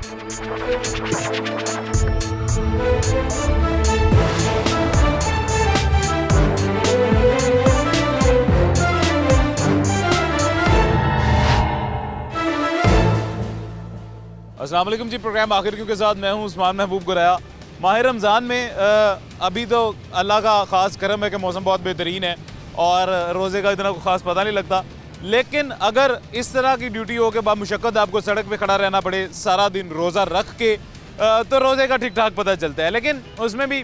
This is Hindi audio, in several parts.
अस्सलाम वालेकुम जी। प्रोग्राम आखिर क्यों के साथ मैं हूं उस्मान महबूब गुराया। माह रमज़ान में अभी तो अल्लाह का ख़ास करम है कि मौसम बहुत बेहतरीन है और रोज़े का इतना ख़ास पता नहीं लगता। लेकिन अगर इस तरह की ड्यूटी हो के बामुशक्क़त आपको सड़क पे खड़ा रहना पड़े सारा दिन रोज़ा रख के, तो रोज़े का ठीक ठाक पता चलता है। लेकिन उसमें भी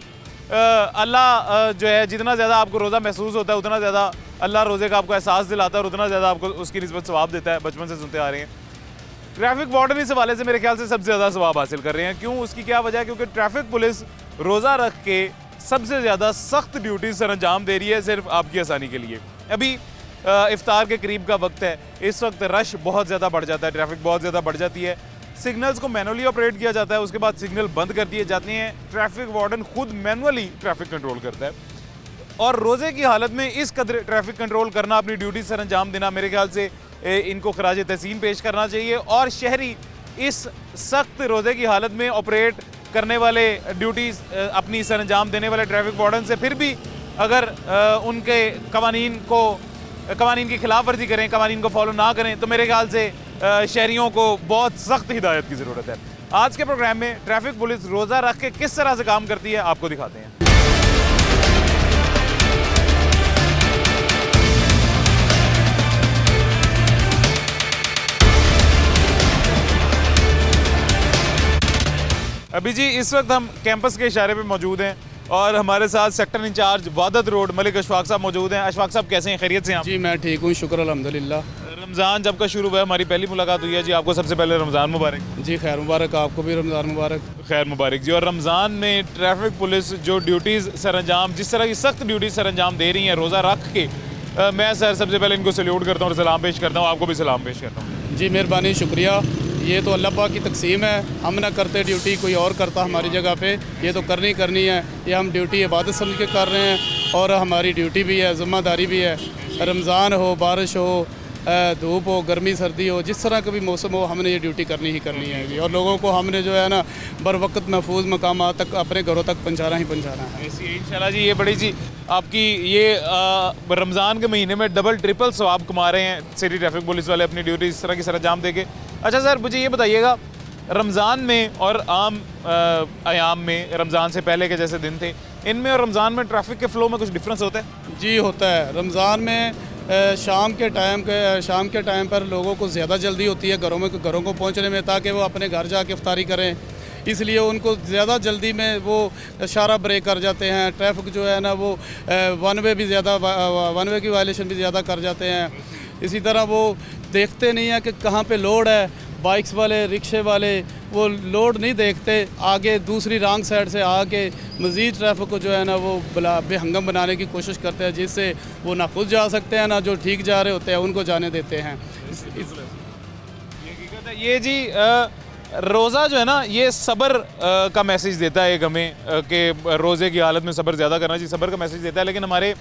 अल्लाह जो है, जितना ज़्यादा आपको रोज़ा महसूस होता है उतना ज़्यादा अल्लाह रोज़े का आपको एहसास दिलाता है और उतना ज़्यादा आपको उसकी निस्बत सवाब देता है। बचपन से सुनते आ रहे हैं। ट्रैफिक वार्डन इस हवाले से मेरे ख्याल से सबसे ज़्यादा सवाब हासिल कर रहे हैं। क्यों? उसकी क्या वजह है? क्योंकि ट्रैफिक पुलिस रोज़ा रख के सबसे ज़्यादा सख्त ड्यूटी सर अंजाम दे रही है सिर्फ आपकी आसानी के लिए। अभी इफ्तार के करीब का वक्त है, इस वक्त रश बहुत ज़्यादा बढ़ जाता है, ट्रैफिक बहुत ज़्यादा बढ़ जाती है। सिग्नल्स को मैनुअली ऑपरेट किया जाता है, उसके बाद सिग्नल बंद कर दिए जाते हैं। ट्रैफिक वार्डन खुद मैनुअली ट्रैफिक कंट्रोल करता है और रोज़े की हालत में इस कदर ट्रैफिक कंट्रोल करना, अपनी ड्यूटी सर अंजाम देना, मेरे ख्याल से इनको खराज तहसीन पेश करना चाहिए। और शहरी इस सख्त रोज़े की हालत में ऑपरेट करने वाले, ड्यूटी अपनी सर अंजाम देने वाले ट्रैफिक वार्डन से फिर भी अगर उनके कवानीन की खिलाफ वर्जी करें, कवानीन को फॉलो ना करें, तो मेरे ख्याल से शहरियों को बहुत सख्त हिदायत की ज़रूरत है। आज के प्रोग्राम में ट्रैफिक पुलिस रोज़ा रख के किस तरह से काम करती है आपको दिखाते हैं। अभी जी इस वक्त हम कैंपस के इशारे पे मौजूद हैं और हमारे साथ sector in charge Wahdat road Malik Ashfaq साहब मौजूद हैं। अशफाक साहब कैसे हैं? खैरियत से हैं आप? जी मैं ठीक हूँ, शुक्र अल्हम्दुलिल्लाह। रमज़ान जब का शुरू हुआ है, हमारी पहली मुलाकात हुई है जी। आपको सबसे पहले रमज़ान मुबारक। जी खैर मुबारक, आपको भी रमज़ान मुबारक। खैर मुबारक जी। और रमज़ान में ट्रैफिक पुलिस जो ड्यूटीज़ सर अंजाम, जिस तरह की सख्त ड्यूटी सर अंजाम दे रही हैं रोज़ा रख के, मैं सर सबसे पहले इनको सल्यूट करता हूँ और सलाम पेश करता हूँ। आपको भी सलाम पेश करता हूँ। जी मेहरबानी, शुक्रिया। ये तो अल्लाह पाक की तकसीम है, हम ना करते ड्यूटी कोई और करता हमारी जगह पे, ये तो करनी है। ये हम ड्यूटी इबादत समझ के कर रहे हैं और हमारी ड्यूटी भी है, ज़िम्मेदारी भी है। रमज़ान हो, बारिश हो, धूप हो, गर्मी सर्दी हो, जिस तरह का भी मौसम हो, हमने ये ड्यूटी करनी है और लोगों को हमने जो है ना बर वक्त महफूज मकाम तक अपने घरों तक पहुँचाना है। इंशाल्लाह जी। ये बड़ी जी आपकी ये रमज़ान के महीने में डबल ट्रिपल सवाब कमा रहे हैं सिटी ट्रैफिक पुलिस वाले अपनी ड्यूटी इस तरह की सर अंजाम देके। अच्छा सर, मुझे ये बताइएगा, रमज़ान में और आम अयाम में, रमज़ान से पहले के जैसे दिन थे, इनमें और रमज़ान में ट्रैफिक के फ़्लो में कुछ डिफरेंस होता है? जी होता है। रमज़ान में शाम के टाइम पर लोगों को ज़्यादा जल्दी होती है घरों को पहुंचने में, ताकि वो अपने घर जाके इफ्तारी करें। इसलिए उनको ज़्यादा जल्दी में वो इशारा ब्रेक कर जाते हैं। ट्रैफिक जो है ना वो वन वे की वायलेशन भी ज़्यादा कर जाते हैं। इसी तरह वो देखते नहीं हैं कि कहाँ पे लोड है। बाइक्स वाले, रिक्शे वाले वो लोड नहीं देखते, आगे दूसरी रॉन्ग साइड से आके मज़ीद ट्रैफिक को जो है ना वो बेहंगम बनाने की कोशिश करते हैं, जिससे वो ना खुद जा सकते हैं ना जो ठीक जा रहे होते हैं उनको जाने देते हैं। ये जी रोज़ा जो है ना, ये सब्र का मैसेज देता है एक हमें कि रोज़े की हालत में सब्र ज़्यादा करना चाहिए, सब्र का मैसेज देता है। लेकिन हमारे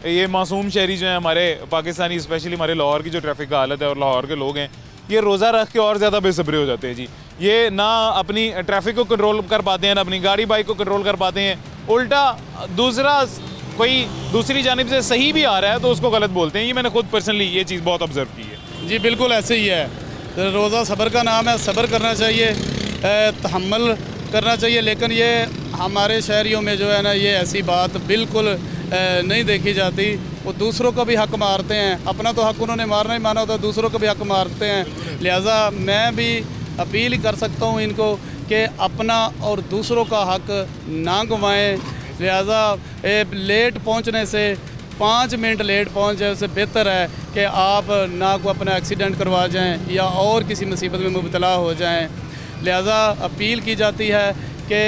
ये मासूम शहरी जो हैं, हमारे पाकिस्तानी, स्पेशली हमारे लाहौर की जो ट्रैफिक का हालत है और लाहौर के लोग हैं, ये रोज़ा रख के और ज़्यादा बेसब्रे हो जाते हैं जी। ये ना अपनी ट्रैफिक को कंट्रोल कर पाते हैं, ना अपनी गाड़ी बाइक को कंट्रोल कर पाते हैं। उल्टा कोई दूसरी जानिब से सही भी आ रहा है तो उसको गलत बोलते हैं। ये मैंने खुद पर्सनली ये चीज़ बहुत ऑब्जर्व की है। जी बिल्कुल ऐसे ही है। रोज़ा सब्र का नाम है, सब्र करना चाहिए, तहम्मुल करना चाहिए। लेकिन ये हमारे शहरियों में जो है ना, ये ऐसी बात बिल्कुल नहीं देखी जाती। वो दूसरों का भी हक मारते हैं, अपना तो हक उन्होंने मारना ही माना होता है, दूसरों का भी हक मारते हैं। लिहाजा मैं भी अपील कर सकता हूँ इनको कि अपना और दूसरों का हक ना गंवाएं। लिहाजा लेट पहुँचने से, 5 मिनट लेट पहुँच जाए उससे बेहतर है कि आप ना को अपना एक्सीडेंट करवा जाएं या और किसी मुसीबत में मुब्तला हो जाएं। लिहाजा अपील की जाती है कि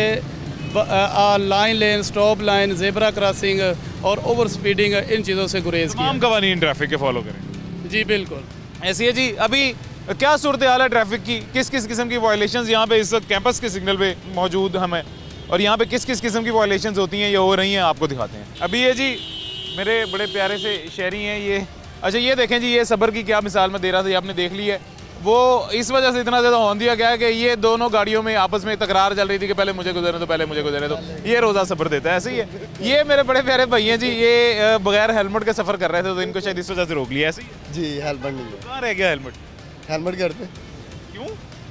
लाइन लेन, स्टॉप लाइन, ज़ेब्रा क्रॉसिंग और ओवर स्पीडिंग, इन चीज़ों से गुरेज की। तमाम कवानीन ट्रैफिक के फॉलो करें। जी बिल्कुल ऐसी है जी। अभी क्या सूरत हाल है ट्रैफिक की? किस किस किस्म की वायलेशंस यहाँ पे इस वक्त कैंपस के सिग्नल पे मौजूद हम हैं, और यहाँ पे किस किस किस्म की वायलेशंस होती हैं या हो रही हैं, आपको दिखाते हैं। अभी ये जी मेरे बड़े प्यारे से शहरी हैं ये। अच्छा ये देखें जी, ये सब्र की क्या मिसाल मैं दे रहा था, ये आपने देख ली है। वो इस वजह से इतना ज़्यादा हॉर्न दिया गया है कि ये दोनों गाड़ियों में आपस में तकरार चल रही थी कि पहले मुझे गुजरने दो, पहले मुझे गुजरने दो। ये रोज़ा सब्र देता है, ऐसे ही है। ये मेरे बड़े प्यारे भाई हैं जी, ये बगैर हेलमेट के सफ़र कर रहे थे तो इनको शायद इस वजह से रोक लिया, ऐसे ही है। जी हेलमेट नहीं है। कहाँ रह गया हेलमेट? हेलमेट घर पे, क्यों?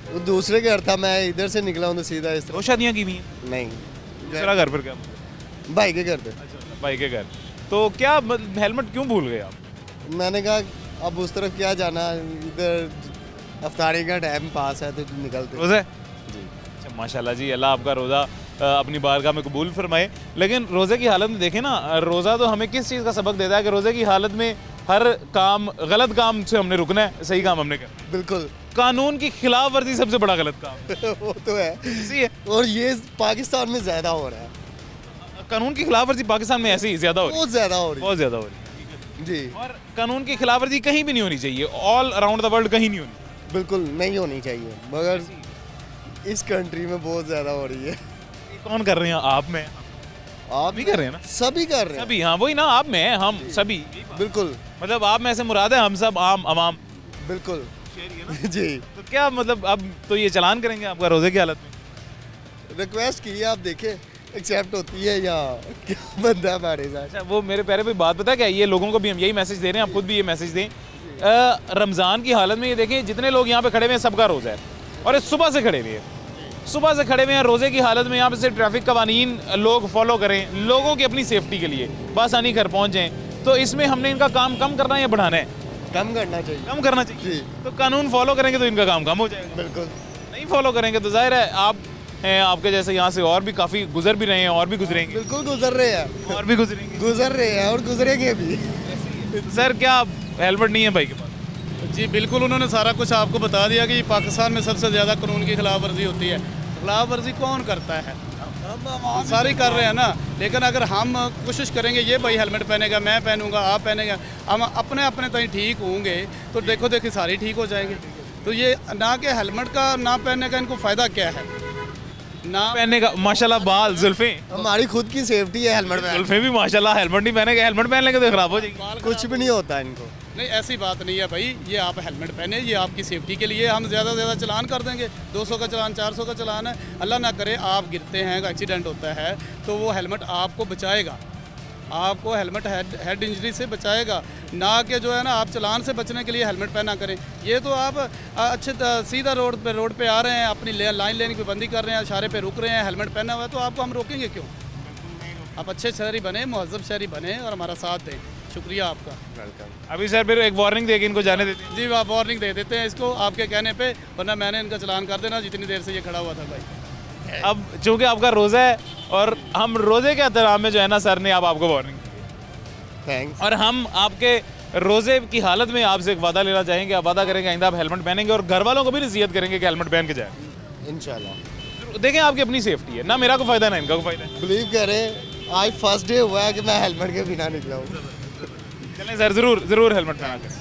वो दूसरे घर था, मैं इधर से निकला हूँ तो सीधा इस दो तरह। शादियाँ की हुई हैं? नहीं, दूसरा घर पर क्या? भाई के घर पे। भाई के घर। तो क्या हेलमेट क्यों भूल गए आप? मैंने कहा अब उस तरफ क्या जाना, इधर अफ्तारी का टाइम पास है तो निकलते। रोज़ा है? जी अच्छा माशाल्लाह जी, अल्लाह आपका रोज़ा अपनी बारगाह में कबूल फरमाए। लेकिन रोज़े की हालत में देखें ना, रोज़ा तो हमें किस चीज़ का सबक देता है कि रोज़े की हालत में हर काम, गलत काम से हमने रुकना है, सही काम हमने करना है। बिल्कुल। कानून की खिलाफ वर्जी सबसे बड़ा गलत काम वो तो है, ऐसी है। और ये पाकिस्तान में ज़्यादा हो रहा है, कानून की खिलाफ वर्जी पाकिस्तान में ऐसे ही ज़्यादा हो रही है, बहुत ज़्यादा हो रही बहुत ज़्यादा हो रही है। जी है। और कानून की खिलाफ वर्जी कहीं भी नहीं होनी चाहिए, ऑल अराउंड द वर्ल्ड कहीं नहीं होनी। बिल्कुल नहीं होनी चाहिए, मगर इस कंट्री में बहुत ज़्यादा हो रही है। ये कौन कर रहे हैं? आप में आप भी कर रहे हैं ना? सभी कर रहे हैं। सभी, हाँ वही ना, आप में हम सभी, बिल्कुल मतलब आप में से मुराद है हम सब आम अवाम। बिल्कुल जी। तो क्या मतलब अब तो ये चलान करेंगे आपका रोज़े की हालत में? रिक्वेस्ट की है, आप देखें एक्सेप्ट होती है या क्या बनता है हमारे साथ। अच्छा, वो मेरे प्यारे भाई बात पता है क्या, ये लोगों को भी हम यही मैसेज दे रहे हैं, आप खुद भी ये मैसेज दें। रमज़ान की हालत में ये देखें, जितने लोग यहाँ पे खड़े हुए हैं सबका रोज़ा है, और ये सुबह से खड़े हुए हैं, सुबह से खड़े हुए हैं रोज़े की हालत में। यहाँ पे से ट्रैफिक कवानीन लोग फॉलो करें, लोगों की अपनी सेफ्टी के लिए बआसानी घर पहुँच जाएँ। तो इसमें हमने इनका काम कम करना है या बढ़ाना है? कम करना चाहिए। कम करना चाहिए। जी तो कानून फॉलो करेंगे तो इनका काम कम हो जाएगा, बिल्कुल। नहीं फॉलो करेंगे तो जाहिर है आप हैं, आपके जैसे यहाँ से और भी काफ़ी गुजर भी रहे हैं और भी गुजरेंगे, बिल्कुल गुजर रहे हैं, और भी गुजरेंगे। गुजर रहे हैं और गुजरेंगे भी। सर क्या हेलमेट नहीं है भाई के पास? जी बिल्कुल, उन्होंने सारा कुछ आपको बता दिया कि पाकिस्तान में सबसे ज़्यादा कानून की खिलाफ वर्जी होती है। खिलाफ वर्जी कौन करता है? हम सारे कर रहे हैं ना। लेकिन अगर हम कोशिश करेंगे, ये भाई हेलमेट पहनेगा, मैं पहनूंगा, आप पहनेगा, हम अपने अपने तक ठीक होंगे तो देखो देखी सारी ठीक हो जाएंगे। तो ये ना कि हेलमेट का ना पहनने का इनको फ़ायदा क्या है? ना पहनने का माशाल्लाह बाल जुल्फे, हमारी खुद की सेफ्टी है हेलमेट में, जुल्फे भी माशाल्लाह, हेलमेट नहीं पहनेगा, हेलमेट पहन लेंगे तो खराब हो जाएगी। कुछ भी नहीं होता इनको। नहीं, ऐसी बात नहीं है भाई, ये आप हेलमेट पहने, ये आपकी सेफ्टी के लिए। हम ज़्यादा से ज़्यादा चलान कर देंगे, 200 का चलान, 400 का चलान है। अल्लाह ना करे आप गिरते हैं, एक्सीडेंट होता है, तो वो हेलमेट आपको बचाएगा, आपको हेलमेट हेड इंजरी से बचाएगा, ना कि जो है ना आप चलान से बचने के लिए हेलमेट पहना करें। ये तो आप अच्छे सीधा रोड पे आ रहे हैं, अपनी लाइन लेने की पाबंदी कर रहे हैं, इशारे पे रुक रहे हैं, हेलमेट पहना हुआ है, तो आपको हम रोकेंगे क्यों? आप अच्छे शहरी बने, मुहज़्ज़ब शहरी बने और हमारा साथ दें। शुक्रिया आपका, वेलकम। अभी सर फिर एक वार्निंग देके इनको जाने देते हैं। जी आप वार्निंग दे देते हैं इसको आपके कहने पे, वरना मैंने इनका चलान कर देना जितनी देर से ये खड़ा हुआ था भाई। अब चूंकि आपका रोज़ा है और हम रोज़े के एहतराम में जो है ना सर ने अब आपको वार्निंग, थैंक्स। और हम आपके रोज़े की हालत में आपसे एक वादा लेना चाहेंगे, आप वादा करेंगे आइंदा आप हेलमेट पहनेंगे और घर वालों को भी नसीहत करेंगे कि हेलमेट पहन के जाए। इंशाल्लाह। देखें आपकी अपनी सेफ्टी है ना, मेरा को फ़ायदा ना इनका को फ़ायदा है। बिलीव करें आज फर्स्ट डे हुआ है कि मैं हेलमेट के बिना निकला हूँ। चलें सर, ज़रूर हेलमेट पहना कर।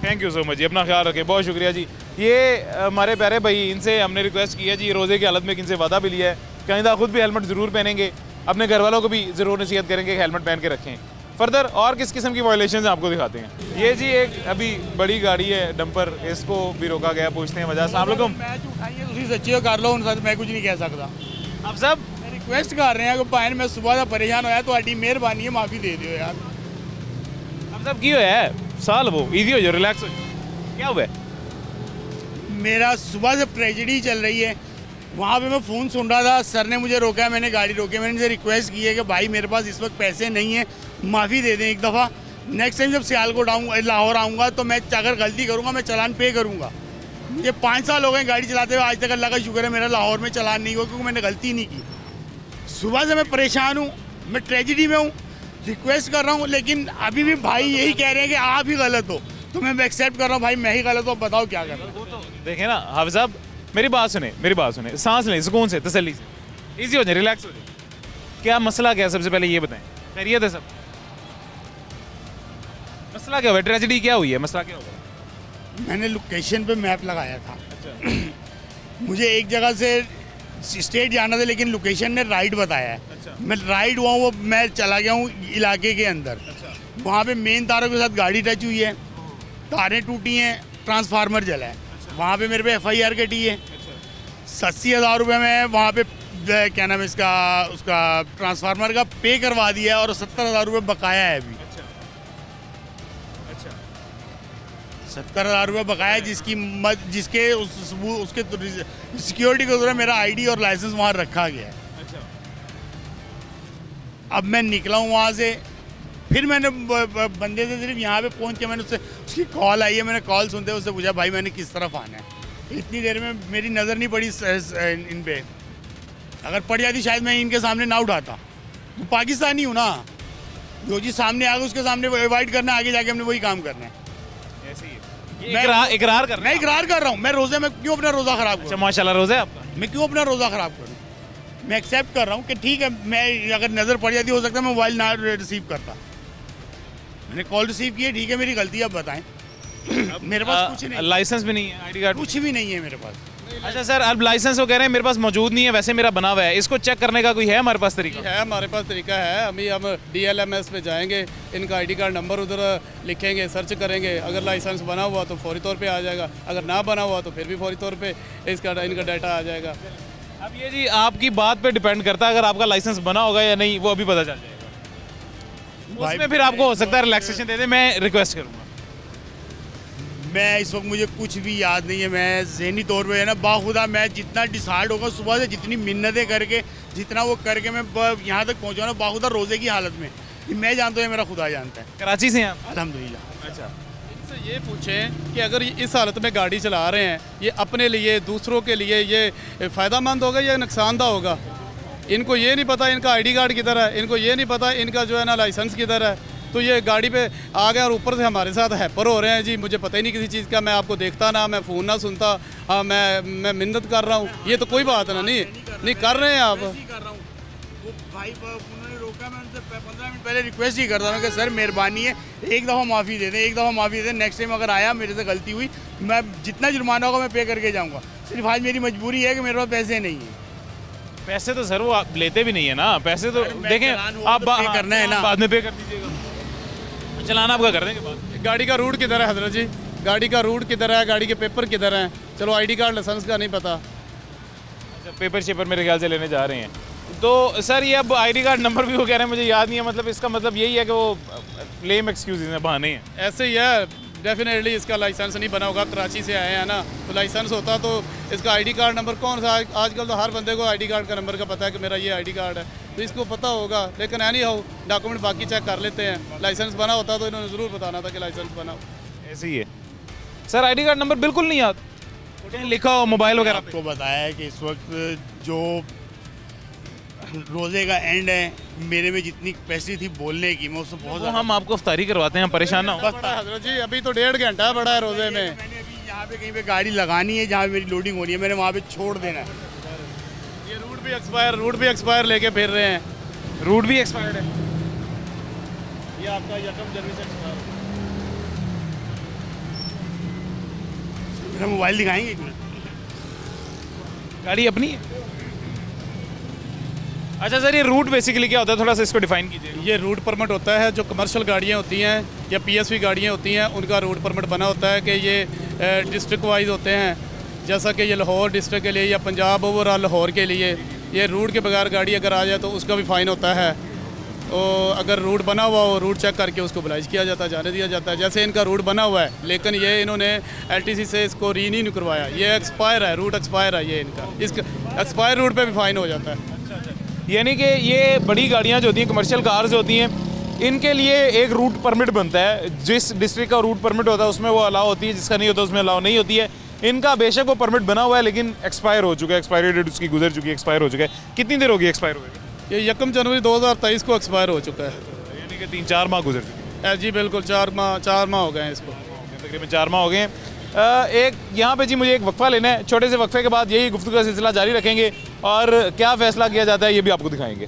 थैंक यू सो मच जी, अपना ख्याल रखें, बहुत शुक्रिया जी। ये हमारे प्यारे भाई, इनसे हमने रिक्वेस्ट की है जी, रोज़े की हालत में इनसे वादा भी लिया है कि आइंदा खुद भी हेलमेट ज़रूर पहनेंगे, अपने घर वालों को भी ज़रूर नसीहत करेंगे कि हेलमेट पहन के रखें। फर्दर और किस किस्म की वायलेशन आपको दिखाते हैं। ये जी एक अभी बड़ी गाड़ी है डंपर, इसको भी रोका गया, पूछते हैं वजह। अस्सलाम वालेकुम। ਤੁਸੀਂ ਸੱਚੀ ਕਰ ਲਓ ਹੁਣ, ਮੈਂ ਕੁਝ ਨਹੀਂ ਕਹਿ ਸਕਦਾ। आप सब ਰਿਕੁਐਸਟ ਕਰ ਰਹੇ ਹਾਂ ਕਿ ਭਾਈ ਮੈਂ ਸਵੇਰ ਦਾ ਪਰੇਸ਼ਾਨ ਹੋਇਆ, ਤੁਹਾਡੀ ਮਿਹਰਬਾਨੀ ਹੈ ਮਾਫੀ ਦੇ ਦਿਓ यार। आप सब क्यों है साल वो इजी हो जाओ, रिलैक्स हो जाओ, क्या हुआ है? मेरा सुबह से ट्रेजेडी चल रही है, वहाँ पे मैं फ़ोन सुन रहा था, सर ने मुझे रोका, मैंने गाड़ी रोकी, मैंने इनसे रिक्वेस्ट की है कि भाई मेरे पास इस वक्त पैसे नहीं है, माफ़ी दे दें एक दफ़ा। नेक्स्ट टाइम जब सियालकोट आऊँगा, लाहौर आऊँगा, तो मैं अगर गलती करूँगा मैं चालान पे करूँगा। मुझे 5 साल हो गए गाड़ी चलाते हुए, आज तक अल्लाह का शुक्र है मेरा लाहौर में चालान नहीं हुआ, क्योंकि मैंने गलती नहीं की। सुबह से मैं परेशान हूँ, मैं ट्रेजेडी में हूँ, रिक्वेस्ट कर रहा हूँ, लेकिन अभी भी भाई यही कह रहे हैं कि आप ही गलत हो, तो मैं एक्सेप्ट कर रहा हूँ भाई मैं ही गलत हूँ, बताओ क्या करें। देखें ना हाफिज़ साहब, मेरी बात सुने, सांस लें सुकून से, तसल्ली से, इजी हो जाए, रिलैक्स हो जाए। क्या मसला क्या है सबसे पहले ये बताएं, खैरियत है सब? मसला क्या हुआ, ट्रेजेडी क्या हुई है, मसला क्या हुआ? मैंने लोकेशन पे मैप लगाया था, मुझे एक जगह से स्टेट जाना था, लेकिन लोकेशन ने राइट बताया है। मैं राइट हुआ हूँ, वो मैं चला गया हूँ इलाके के अंदर। वहाँ पे मेन तारों के साथ गाड़ी टच हुई है, तारें टूटी हैं, ट्रांसफार्मर जला है। वहाँ पे मेरे पे FIR कटी है। 80,000 रुपये में वहाँ पे क्या नाम है इसका, उसका ट्रांसफार्मर का पे करवा दिया है और 70,000 रुपये बकाया है अभी। 70,000 रुपये बकाया है जिसके उसके सिक्योरिटी के दौरान मेरा ID और लाइसेंस वहाँ रखा गया है। अब मैं निकला हूँ वहाँ से, फिर मैंने बंदे से सिर्फ यहाँ पे पहुँच के मैंने उसकी कॉल आई है, मैंने कॉल सुनते उससे पूछा भाई मैंने किस तरफ आना है। इतनी देर में मेरी नज़र नहीं पड़ी इन पे, अगर पड़ जाती शायद मैं इनके सामने ना उठाता। तो पाकिस्तानी हूँ ना, जो जी सामने आ गया उसके सामने अवॉइड करना, आगे जाके हमने वही काम करना है। ऐसे ही है। इकरार कर रहा मैं इकरार कर रहा हूँ, मैं रोज़े में क्यों अपना रोज़ा ख़राब करूँ? माशाल्लाह रोज़ा है आपका। मैं क्यों अपना रोज़ा ख़राब करूँ? मैं एक्सेप्ट कर रहा हूँ कि ठीक है, मैं अगर नज़र पड़ जाती हो सकता है मैं मोबाइल ना रिसीव करता। मैंने कॉल रिसीव की है, ठीक है मेरी गलती, अब बताएं। मेरे पास कुछ नहीं, लाइसेंस भी नहीं है, ID कार्ड कुछ भी नहीं है मेरे पास। अच्छा सर, अब लाइसेंस वो कह रहे हैं मेरे पास मौजूद नहीं है, वैसे मेरा बना हुआ है, इसको चेक करने का कोई है हमारे पास तरीका? है, हमारे पास तरीका है। अभी हम DLMS पे जाएंगे, इनका ID कार्ड नंबर उधर लिखेंगे, सर्च करेंगे। अगर लाइसेंस बना हुआ तो फौरी तौर पे आ जाएगा, अगर ना बना हुआ तो फिर भी फौरी तौर पे इनका डाटा आ जाएगा। अब ये जी आपकी बात पे डिपेंड करता है, अगर आपका लाइसेंस बना होगा या नहीं वो अभी पता चल जाएगा। उसमें फिर आपको हो सकता है रिलैक्सेशन दे दे, मैं रिक्वेस्ट करूँगा। मैं इस वक्त मुझे कुछ भी याद नहीं है, मैं ज़हनी तौर पे है ना बाखुदा, मैं जितना डिसाइड होगा सुबह से, जितनी मिन्नतें करके, जितना वो करके मैं यहाँ तक पहुँचा ना बाखुदा रोज़े की हालत में, मैं जानता हूँ मेरा खुदा जानता है। कराची से हैं आप? अल्हम्दुलिल्लाह। अच्छा, इनसे ये पूछें कि अगर इस हालत में गाड़ी चला रहे हैं, ये अपने लिए दूसरों के लिए ये फ़ायदामंद होगा या नुकसानदा होगा? इनको ये नहीं पता इनका ID कार्ड किधर है, इनको ये नहीं पता इनका जो है ना लाइसेंस किधर है, तो ये गाड़ी पे आ गए और ऊपर से हमारे साथ हैपर हो रहे हैं। जी मुझे पता ही नहीं किसी चीज़ का, मैं आपको देखता ना, मैं फ़ोन ना सुनता, हाँ मैं मिन्नत कर रहा हूँ, ये तो कोई बात ना, नहीं कर रहे हैं आप। वो भाई उन्होंने रोका, मैं उनसे 15 मिनट पहले रिक्वेस्ट ही करता हूँ कि सर मेहरबानी है एक दफ़ा माफ़ी दे दें, एक दफ़ा माफ़ी दे दें, नेक्स्ट टाइम अगर आया मेरे से गलती हुई मैं जितना जुर्माना होगा मैं पे करके जाऊँगा। सिर्फ आज मेरी मजबूरी है कि मेरे पास पैसे नहीं हैं। पैसे तो सर वो आप लेते भी नहीं है ना, पैसे तो देखें आप पे करना है ना, बाद में पे कर दीजिएगा, चलाना आपका कर देंगे बाद। गाड़ी का रूट किधर है हजरत जी? गाड़ी का रूट किधर है? गाड़ी के पेपर किधर हैं? चलो ID कार्ड लाइसेंस का नहीं पता। अच्छा, पेपर शेपर मेरे ख्याल से लेने जा रहे हैं। तो सर ये अब ID कार्ड नंबर भी वो कह रहे हैं मुझे याद नहीं है, मतलब इसका मतलब यही है कि वो लेम एक्सक्यूजेज हैं, बहाने हैं? ऐसे ही है, डेफिनेटली इसका लाइसेंस नहीं बना होगा, कराची से आए हैं ना, तो लाइसेंस होता तो इसका ID कार्ड नंबर कौन सा, आजकल तो हर बंदे को ID कार्ड का नंबर का पता है कि मेरा ये ID कार्ड है, तो इसको पता होगा। लेकिन एनी हाउ डॉक्यूमेंट बाकी चेक कर लेते हैं, लाइसेंस बना होता तो इन्होंने ज़रूर बताना था कि लाइसेंस बना हो। ऐसे ही है सर, ID कार्ड नंबर बिल्कुल नहीं याद, लिखा हो मोबाइल वगैरह पे? आपको बताया है कि इस वक्त जो रोज़े का एंड है, मेरे में जितनी कैपेसिटी थी बोलने की मैं उससे बहुत वो हम आपको इफ्तारी करवाते हैं, हम परेशान ना हो। हजरत जी अभी तो 1.5 घंटा बड़ा है रोज़े में। मैंने अभी यहाँ पे कहीं पे गाड़ी लगानी है जहाँ मेरी लोडिंग हो रही है, मैंने वहाँ पे छोड़ देना है। ये रूट भी एक्सपायर लेके फिर रहे हैं। रूट भी एक्सपायर्ड है? ये आपका 1 जनवरी से एक्सपायर। मेरा मोबाइल दिखाएंगे एक मिनट? गाड़ी अपनी है? अच्छा सर, ये रूट बेसिकली क्या होता है, थोड़ा सा इसको डिफाइन कीजिए। ये रूट परमिट होता है, जो कमर्शियल गाड़ियाँ होती हैं या PSV गाड़ियाँ होती हैं, उनका रूट परमिट बना होता है कि ये डिस्ट्रिक्ट वाइज होते हैं। जैसा कि ये लाहौर डिस्ट्रिक्ट के लिए या पंजाब ओवरऑल लाहौर के लिए, ये रूट के बगैर गाड़ी अगर आ जाए तो उसका भी फ़ाइन होता है। और अगर रूट बना हुआ हो, रूट चेक करके उसको ब्लाइज किया जाता है, जाने दिया जाता है। जैसे इनका रूट बना हुआ है, लेकिन ये इन्होंने LTC से इसको नहीं करवाया, ये एक्सपायर है, रूट एक्सपायर है ये इनका, इसका एक्सपायर रूट पे भी फ़ाइन हो जाता है। यानी कि ये बड़ी गाड़ियाँ जो होती हैं, कमर्शियल कार्स होती हैं, इनके लिए एक रूट परमिट बनता है, जिस डिस्ट्रिक्ट का रूट परमिट होता है उसमें वो अलाउ होती है, जिसका नहीं होता उसमें अलाउ नहीं होती है। इनका बेशक वो परमिट बना हुआ है लेकिन एक्सपायर हो चुका है, एक्सपायरी डेट उसकी गुजर चुकी है, एक्सपायर हो चुका है। कितनी देर होगी एक्सपायर हुए? ये 1 जनवरी 2023 को एक्सपायर हो चुका है, यानी कि 3-4 माह गुजर चुके हैं। जी बिल्कुल, 4 माह हो गए हैं इसको, तकरीबन 4 माह हो गए हैं। एक यहाँ पे जी मुझे एक वक्फा लेना है, छोटे से वक्फे के बाद यही गुफ्तगू का सिलसिला जारी रखेंगे और क्या फ़ैसला किया जाता है ये भी आपको दिखाएंगे।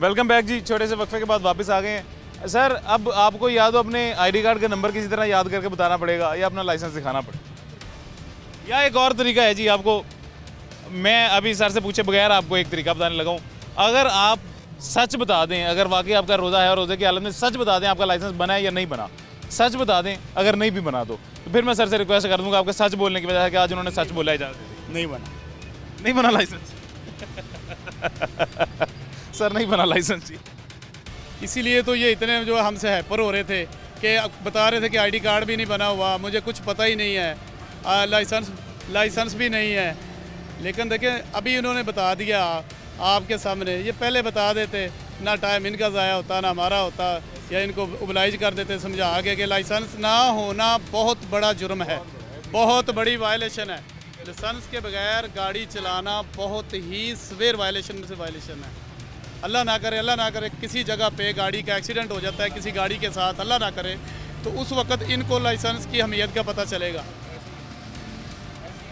वेलकम बैक जी। छोटे से वक्फे के बाद वापस आ गए हैं सर। अब आपको या तो अपने आईडी कार्ड का नंबर किसी तरह याद करके बताना पड़ेगा या अपना लाइसेंस दिखाना पड़ेगा, या एक और तरीका है जी आपको, मैं अभी सर से पूछे बगैर आपको एक तरीका बताने लगा हूँ। अगर आप सच बता दें, अगर वाकई आपका रोज़ा है और रोज़े की हालत में सच बता दें आपका लाइसेंस बना है या नहीं बना, सच बता दें, अगर नहीं भी बना तो फिर मैं सर से रिक्वेस्ट कर दूंगा आपके सच बोलने की वजह से कि आज उन्होंने सच बोला, इजाज़त नहीं बना लाइसेंस सर नहीं बना लाइसेंस जी। इसीलिए तो ये इतने जो हमसे हैपर हो रहे थे कि बता रहे थे कि आईडी कार्ड भी नहीं बना हुआ, मुझे कुछ पता ही नहीं है, लाइसेंस भी नहीं है। लेकिन देखिए अभी इन्होंने बता दिया आपके सामने, ये पहले बता देते ना टाइम इनका ज़ाया होता ना हमारा होता, या इनको ओबलाइज कर देते समझा के कि लाइसेंस ना होना बहुत बड़ा जुर्म है, बहुत बड़ी वायलेशन है। लाइसेंस के बगैर गाड़ी चलाना बहुत ही सवेर वायलेशन में से वायलेशन है। अल्लाह ना करे किसी जगह पे गाड़ी का एक्सीडेंट हो जाता है किसी गाड़ी के साथ, अल्लाह ना करे, तो उस वक्त इनको लाइसेंस की अहमियत का पता चलेगा।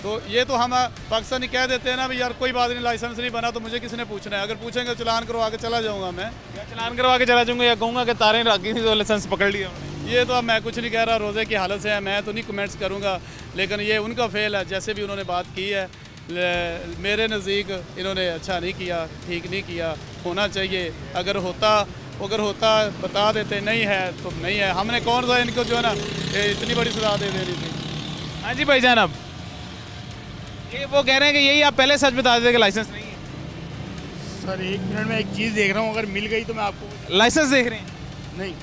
तो ये तो हम पाकिस्तानी कह देते हैं ना भाई यार कोई बात नहीं, लाइसेंस नहीं बना तो मुझे किसने पूछना है, अगर पूछेंगे चलान करवा के चला जाऊँगा मैं, या चलान करवा के चला जाऊँगा या कहूँगा कि तारें रखी थी तो लाइसेंस पकड़ लिया। ये तो अब मैं कुछ नहीं कह रहा, रोज़े की हालत से है, मैं तो नहीं कमेंट्स करूँगा, लेकिन ये उनका फेल है। जैसे भी उन्होंने बात की है मेरे नज़दीक इन्होंने अच्छा नहीं किया, ठीक नहीं किया, होना चाहिए। अगर होता बता देते, नहीं है तो नहीं है, हमने कौन सा इनको जो है ना इतनी बड़ी सजा दे देनी थी। हाँ जी भाईजान, अब ये वो कह रहे हैं कि यही आप पहले सच बता देते कि लाइसेंस नहीं है। सर 1 मिनट में एक चीज़ देख रहा हूँ, अगर मिल गई तो मैं आपको लाइसेंस देख रहे हैं? नहीं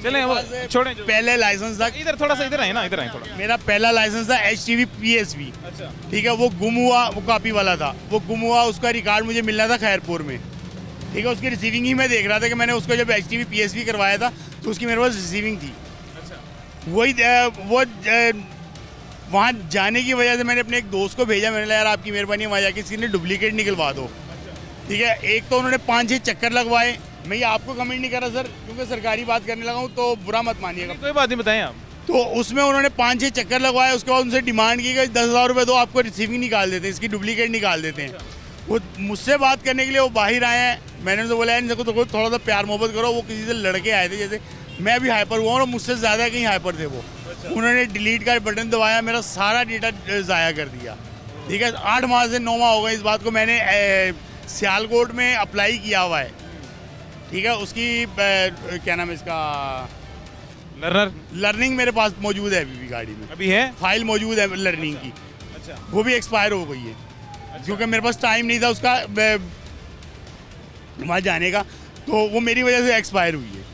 चलें वो छोड़ें, पहले लाइसेंस था, इधर थोड़ा सा इधर आए ना, इधर आए थोड़ा। मेरा पहला लाइसेंस था HTV PSV, अच्छा ठीक है, वो गुम हुआ, वो कॉपी वाला था, वो गुम हुआ, उसका रिकॉर्ड मुझे मिलना था खैरपुर में, ठीक है, उसकी रिसीविंग ही मैं देख रहा था कि मैंने उसको जब HTV PSV करवाया था तो उसकी मेरे पास रिसीविंग थी। अच्छा, वही वो वहाँ जाने की वजह से मैंने अपने एक दोस्त को भेजा, मैंने कहा यार आपकी मेहरबानी वहाँ जाके इसकी डुप्लीकेट निकलवा दो, ठीक है। एक तो उन्होंने 5-6 चक्कर लगवाए, मैं ये आपको कमेंट नहीं कर रहा सर क्योंकि सरकारी बात करने लगा हूँ तो बुरा मत मानिएगा, कोई बात नहीं, बताएं आप। तो उसमें उन्होंने 5-6 चक्कर लगवाए, उसके बाद उनसे डिमांड की कि 10,000 रुपये दो, आपको रिसीविंग निकाल देते हैं, इसकी डुप्लीकेट निकाल देते हैं। वो मुझसे बात करने के लिए वो बाहर आए हैं, मैंने तो बोला इनको तो थोड़ा सा प्यार मोहब्बत करो। वो किसी से लड़के आए थे, जैसे मैं भी हाइपर हुआ और मुझसे ज़्यादा कहीं हाइपर थे वो। उन्होंने डिलीट का बटन दबाया, मेरा सारा डेटा ज़ाया कर दिया, ठीक है। 8 माह से 9 माह हो गए इस बात को, मैंने सियालकोट में अप्लाई किया हुआ है, ठीक है। उसकी क्या नाम है इसका, लर्निंग मेरे पास मौजूद है अभी भी गाड़ी में, अभी है फाइल मौजूद है लर्निंग की। अच्छा, वो भी एक्सपायर हो गई है। अच्छा। क्योंकि मेरे पास टाइम नहीं था उसका वहाँ जाने का, तो वो मेरी वजह से एक्सपायर हुई है।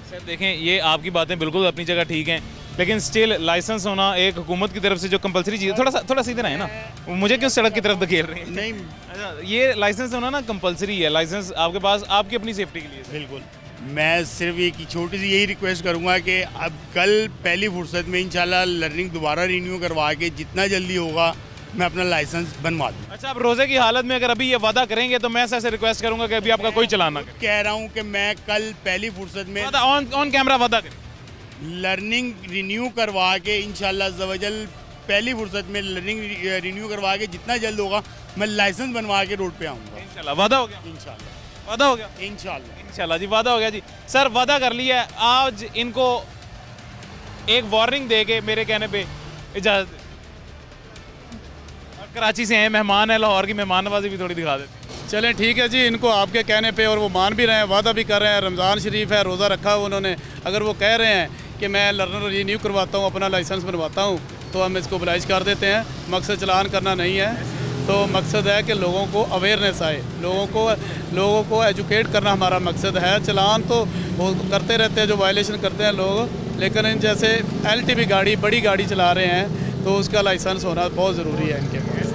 सर देखें, ये आपकी बातें बिल्कुल अपनी जगह ठीक हैं, लेकिन स्टिल लाइसेंस होना एक हुकूमत की तरफ से जो कंपलसरी चीज़ है, थोड़ा सीधे ना है ना, मुझे क्यों सड़क की तरफ धकेल रहे हैं? नहीं, अच्छा, ये लाइसेंस होना ना कंपलसरी है, लाइसेंस आपके पास आपकी अपनी सेफ्टी के लिए। बिल्कुल, मैं सिर्फ एक छोटी सी यही रिक्वेस्ट करूंगा कि अब कल पहली फुर्सत में इंशाल्लाह लर्निंग दोबारा रिन्यू करवा के जितना जल्दी होगा मैं अपना लाइसेंस बनवा दूँ। अच्छा, आप रोज़े की हालत में अगर अभी ये वादा करेंगे तो मैं सर से रिक्वेस्ट करूंगा कि अभी आपका कोई चलान ना करे। कह रहा हूँ कि मैं कल पहली फुर्सत में ऑन कैमरा वादा करें, लर्निंग रिन्यू करवा के इंशाल्लाह ज़वजल पहली फुर्सत में लर्निंग रिन्यू करवा के जितना जल्द होगा मैं लाइसेंस बनवा के रोड पे आऊँगा। इंशाल्लाह वादा हो गया, इंशाल्लाह वादा हो गया, इंशाल्लाह जी, वादा हो गया जी। सर वादा कर लिया है, आज इनको एक वार्निंग दे के मेरे कहने पे इजाज़त दे। कराची से हैं, मेहमान है, लाहौर की मेहमान नवाजी भी थोड़ी दिखा देते। चलें ठीक है जी, इनको आपके कहने पे और वो मान भी रहे हैं, वादा भी कर रहे हैं, रमज़ान शरीफ है, रोज़ा रखा हुआ उन्होंने, अगर वो कह रहे हैं कि मैं लर्नर रिन्यू करवाता हूँ, अपना लाइसेंस बनवाता हूँ, तो हम इसको ओबलाइज कर देते हैं। मकसद चलान करना नहीं है, तो मकसद है कि लोगों को अवेयरनेस आए, लोगों को एजुकेट करना हमारा मकसद है। चलान तो वो करते रहते हैं जो वायलेशन करते हैं लोग, लेकिन इन जैसे LTV गाड़ी, बड़ी गाड़ी चला रहे हैं तो उसका लाइसेंस होना बहुत ज़रूरी है इनके पास।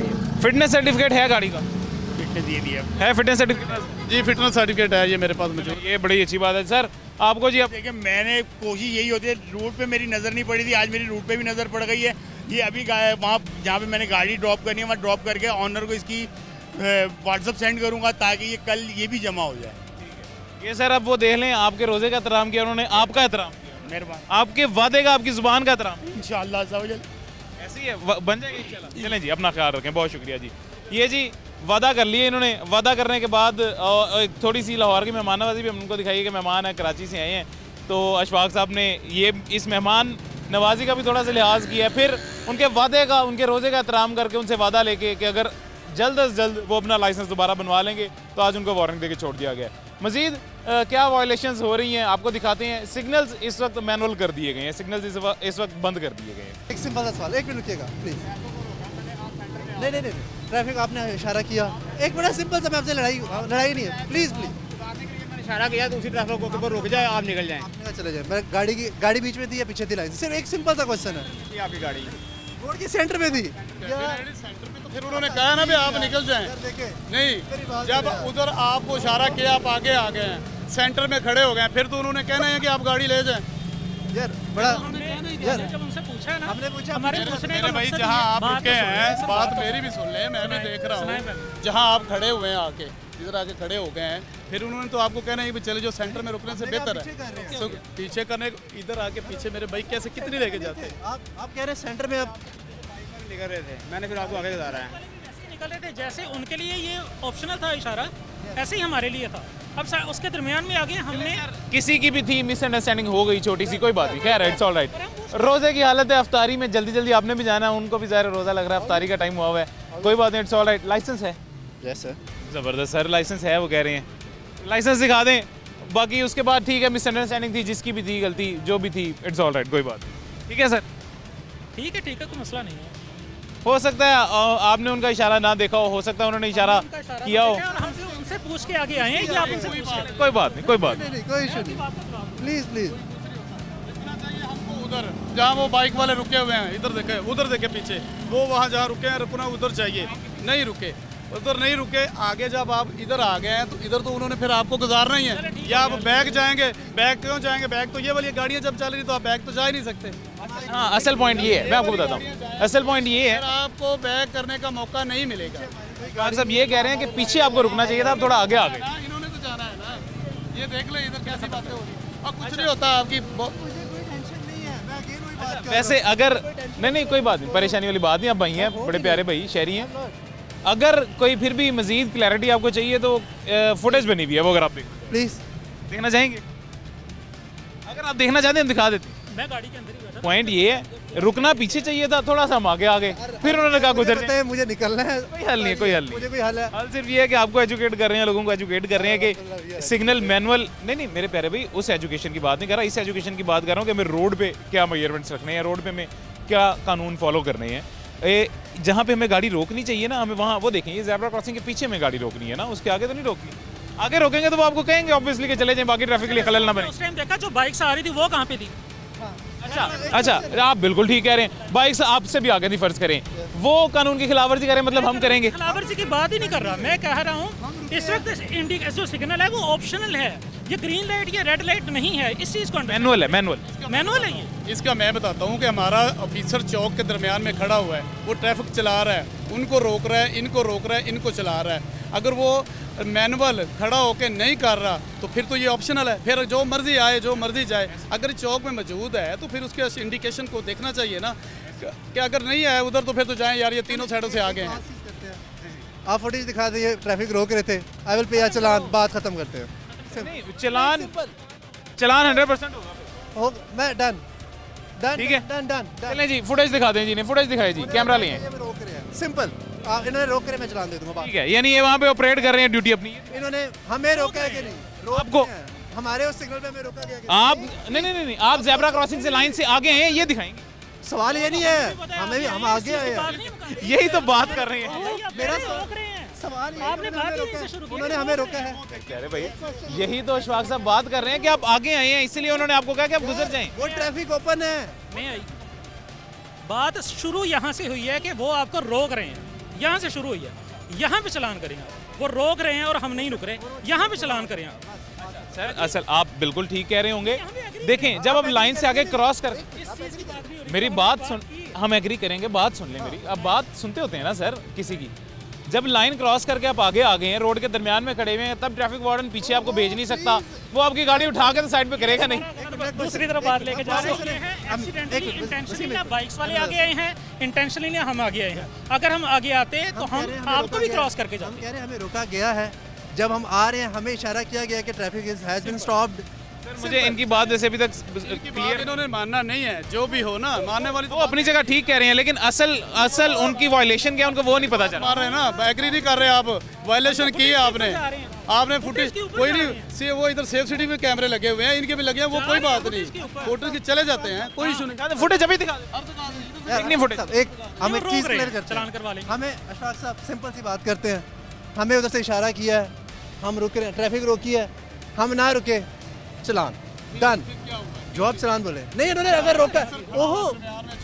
फिटनेस सर्टिफिकेट है गाड़ी का? फिटनेस दे दिया है, फिटनेस सर्टिफिकेट जी, फिटनेस सर्टिफिकेट है ये मेरे पास मुझे। ये बड़ी अच्छी बात है सर आपको जी। देखिए मैंने कोशिश यही होती है, रूट पे मेरी नज़र नहीं पड़ी थी, आज मेरी रूट पे भी नज़र पड़ गई है। ये अभी वहाँ जहाँ पे मैंने गाड़ी ड्रॉप करनी है वहाँ ड्रॉप करके ऑनर को इसकी व्हाट्सअप सेंड करूँगा ताकि ये कल ये भी जमा हो जाए। ये सर अब वो देख लें, आपके रोज़े का एहतराम किया उन्होंने, आपका एहतराम किया, मेहरबान, आपके वादे का, आपकी ज़ुबान का एहतराम। इंशाअल्लाह ऐसी है, बन जाएगी इंशाल्लाह। चलें जी, अपना ख्याल रखें, बहुत शुक्रिया जी। ये जी वादा कर लिए इन्होंने। वादा करने के बाद एक थोड़ी सी लाहौर की मेहमाननवाजी भी हम उनको दिखाई है कि मेहमान हैं, कराची से आए हैं, तो अशफाक साहब ने ये इस मेहमान नवाजी का भी थोड़ा सा लिहाज किया है। फिर उनके वादे का, उनके रोज़े का एहतराम करके उनसे वादा लेके कि अगर जल्द अज जल्द वो अपना लाइसेंस दोबारा बनवा लेंगे तो आज उनको वारंट देके छोड़ दिया गया है। मज़ीद क्या वायलेशंस हो रही हैं आपको दिखाते हैं। सिग्नल्स इस वक्त मैनुअल कर दिए गए हैं, सिग्नल्स इस वक्त बंद कर दिए गए हैं। एक सिंपल सा सवाल, एक मिनट रुकिएगा प्लीज़। नहीं, ट्रैफिक आपने इशारा किया, एक बड़ा सिंपल सा, मैं आपसे लड़ाई नहीं है, प्लीज़ मैंने इशारा किया तो उसी ट्रैफिक को रुक जाए, आप निकल जाएं। आपने चले जाए। मैं गाड़ी बीच में थी या पीछे थी लाइन से, सिर्फ एक सिंपल सा क्वेश्चन है। ये आपकी गाड़ी रोड की सेंटर में थी सेंटर में, तो फिर उन्होंने कहा ना भी आप निकल जाएं। नहीं, जब उधर आपको इशारा किया आप आगे आ गए हैं, सेंटर में खड़े हो गए, फिर तो उन्होंने कहना है कि आप गाड़ी ले जाएं। यार बड़ा यार जब उनसे पूछा ना, हमने पूछा हमारे पूछने का भाई मकसद जहाँ ये- आप बात रुके तो हैं, सुनिए, बात मेरी भी सुन ले, मैं भी देख रहा हूँ जहाँ आप खड़े हुए हैं, आके इधर आके खड़े हो गए हैं, फिर उन्होंने तो आपको कहना है कि चले जो सेंटर में रुकने से बेहतर है। So, पीछे करने, इधर आके पीछे मेरे भाई कैसे कितनी लेके जाते हैं। आप कह रहे हैं सेंटर में, अब निकल रहे थे, मैंने फिर आपको आगे बता रहा है। ऐसे निकले थे जैसे उनके लिए ये ऑप्शनल था इशारा, ऐसे ही हमारे लिए था। अब उसके दरमियान में आगे हमने किसी की भी थी मिसअंडरस्टैंडिंग हो गई छोटी सी, कोई बात नहीं, खैर इट्स ऑल राइट। रोज़े की हालत है, अफ्तारी में जल्दी जल्दी आपने भी जाना है, उनको भी ज़ाहिर रोज़ा लग रहा है, अफ्तारी का टाइम हुआ हुआ है, कोई बात नहीं, इट्स ऑल राइट। लाइसेंस है? Yes sir. ज़बरदस्त सर, लाइसेंस है, वो कह रहे हैं लाइसेंस दिखा दें। बाकी उसके बाद ठीक है, मिसअंडरस्टैंडिंग थी, जिसकी भी थी गलती, जो भी थी, इट्स ऑल राइट, कोई बात नहीं, ठीक है सर। ठीक है, कोई मसला नहीं है। हो सकता है आपने उनका इशारा ना देखा हो सकता है उन्होंने इशारा उनका इशारा किया हो, देखा और हमसे उनसे पूछ के आगे आए हैं कि आप उनसे पूछ के कोई बात नहीं, कोई बात नहीं। नहीं कोई इशू नहीं, प्लीज़ उधर जहाँ वो बाइक वाले रुके हुए हैं, इधर देखे, उधर देखे पीछे, वो वहाँ जहाँ रुके हैं रुकना उधर चाहिए, नहीं रुके, उधर नहीं रुके। आगे जब आप इधर आ गए हैं तो इधर तो उन्होंने फिर आपको गुजारना ही है, या आप बैग जाएंगे, बैग क्यों जाएंगे, बैग तो ये वाली गाड़ियाँ जब चल रही तो आप बैग तो जा ही नहीं सकते। हाँ, असल पॉइंट ये है, मैं आपको बताता हूँ, असल पॉइंट ये है, फिर आपको बैग करने का मौका नहीं मिलेगा। डॉक्टर साहब ये कह रहे हैं कि पीछे आपको रुकना चाहिए था, आप थोड़ा आगे आ गए। हाँ, इन्होंने तो जाना है ना, ये देख ले इधर कैसी बातें हो रही हैं। और कुछ नहीं होता आपकी वैसे अगर नहीं कोई बात नहीं, परेशानी वाली बात नहीं, आप भाई हैं, बड़े प्यारे भाई, शहरी हैं। अगर कोई फिर भी मजीद क्लैरिटी आपको चाहिए तो फुटेज बनी हुई है, वो अगर आप प्लीज़ देखना चाहेंगे, अगर आप देखना चाहते हैं हम दिखा देते हैं। मैं गाड़ी के अंदर ही बैठा। पॉइंट ये है, रुकना पीछे चाहिए था, थोड़ा सा हम आगे आ गए, फिर उन्होंने कहा गुजर पता है मुझे निकलना है, कोई हल नहीं है, कोई हल नहीं। मुझे कोई हल है। हाल सिर्फ ये है कि आपको एजुकेट कर रहे हैं, लोगों को एजुकेट कर रहे हैं कि सिग्नल मैनुअल नहीं मेरे प्यारे भाई, उस एजुकेशन की बात नहीं कर रहा, इस एजुकेशन की बात कर रहा हूँ कि हमें रोड पे क्या मेजरमेंट्स रखने हैं, रोड पे हमें क्या कानून फॉलो करने हैं। जहाँ पे हमें गाड़ी रोकनी चाहिए ना, हमें वहाँ वो देखें, ये ज़ेब्रा क्रॉसिंग के पीछे में गाड़ी रोकनी है ना, उसके आगे तो नहीं रोकनी। आगे रोकेंगे तो वो आपको कहेंगे ऑब्वियसली कि चले जाएं, बाकी ट्रैफिक के लिए खलल ना बने। उस टाइम देखा जो बाइक से आ रही थी वो कहाँ पे थी? अच्छा, आप बिल्कुल ठीक कह रहे हैं, बाइक से आपसे भी आगे नहीं फर्ज करें, वो कानून की खिलाफवर्जी करें, मतलब हम करेंगे। खिलाफवर्जी की बात ही नहीं कर रहा, मैं कह रहा हूँ इस वक्त जो सिग्नल है वो ऑप्शनल है, ये ग्रीन लाइट या रेड लाइट नहीं है, इस चीज़ को मैनुअल है, मैनुअल है ये। इसका मैं बताता हूँ कि हमारा ऑफिसर चौक के दरमियान में खड़ा हुआ है, वो ट्रैफिक चला रहा है, उनको रोक रहा है, इनको रोक रहा है, इनको चला रहा है। अगर वो मैनुअल खड़ा होकर नहीं कर रहा तो फिर तो ये ऑप्शनल है, फिर जो मर्जी आए जो मर्जी जाए। अगर चौक में मौजूद है तो फिर उसके इंडिकेशन को देखना चाहिए ना, कि अगर नहीं आए उधर तो फिर तो जाएं यार, ये तीनों साइडों से आगे हैं। आप फुटेज दिखा दीजिए, ट्रैफिक रोक रहे थे, आई विल पे या चलान, बात खत्म करते हैं। चलान 100% होगा, मैं डन ठीक है, डन चलें जी, फुटेज दिखा दें जी, ने फुटेज दिखाई जी, कैमरा लिए हैं, रोक रहे हैं, सिंपल, इन्होंने रोक कर मैं चलान दे दूंगा, ठीक है, यानी ये वहाँ पे ऑपरेट कर रहे हैं ड्यूटी अपनी। इन्होंने हमें रोका है कि नहीं? आपको हमारे उस सिग्नल पे हमें रोका गया कि आप नहीं आप ज़ेब्रा क्रॉसिंग से लाइन से आगे हैं, ये दिखाएंगे। सवाल ये नहीं है, हमें भी हम आगे आए हैं, यही तो बात कर रहे हैं। मेरा रोक रहे हैं, सवाल ये आपने बात ही नहीं शुरू की, उन्होंने हमें रोका है। कह रहे भाई, यही तो अशफाक साहब बात कर रहे हैं कि आप आगे आए हैं, इसलिए उन्होंने आपको कहा कि आप गुजर जाएं। वो ट्रैफिक ओपन है, नहीं आई बात शुरू यहाँ से हुई है कि वो आपको रोक रहे हैं, यहाँ से शुरू हुई है, यहाँ पे चलान करें आप। वो रोक रहे हैं और हम नहीं रुक रहे, यहाँ पे चलान करें आप। सर असल आप बिल्कुल ठीक कह रहे होंगे, देखें जब आप लाइन से आगे क्रॉस कर, मेरी बात सुन, हम एग्री करेंगे, बात सुन लें मेरी, अब बात सुनते होते हैं ना सर किसी की। जब लाइन क्रॉस करके आप आगे आ गए हैं, रोड के दरमियान में खड़े हुए हैं, तब ट्रैफिक वार्डन पीछे आपको भेज नहीं सकता, वो आपकी गाड़ी उठा के तो साइड पे करेगा नहीं। दूसरी तरफ बात लेके जा रहे हैं, एक्सीडेंटली इंटेंशनली बाइक्स वाले आगे आए हैं, इंटेंशनली हम आगे आए हैं। अगर हम आगे आते तो हम आपको भी क्रॉस करके हम जाते। कह रहे हैं हमें रोका गया है, जब हम आ रहे हैं हमें इशारा किया गया कि traffic has been stopped. Sir मुझे इनकी बात वैसे अभी तक क्लियर इन्होंने मानना नहीं है, जो भी हो ना, मानने वाली वो अपनी जगह ठीक कह रहे हैं, लेकिन असल उनकी वायलेशन क्या है उनको वो नहीं पता चल रहा। मार रहे हैं ना, एग्री नहीं कर रहे आप, वायलेशन की है आपने फुटेज कोई नहीं, वो इधर सेफ सिटी में कैमरे लगे हुए हैं, इनके भी लगे हैं, वो कोई बात नहीं, फोटो की चले जाते हैं, कोई इशू नहीं। फुटेज अभी दिखा नहीं फुटेज। एक हम एक रोक चीज़ रहे हैं, क्लियर करते चलान करवा हैं, लेंगे। हमें अशफाक साहब सिंपल सी बात करते हैं, हमें उधर से इशारा किया है, हम रुक रहे हैं, ट्रैफिक रोकी है, हम ना रुके, चलान डन, जवाब चलान बोले नहीं, इन्होंने अगर रोका, ओहो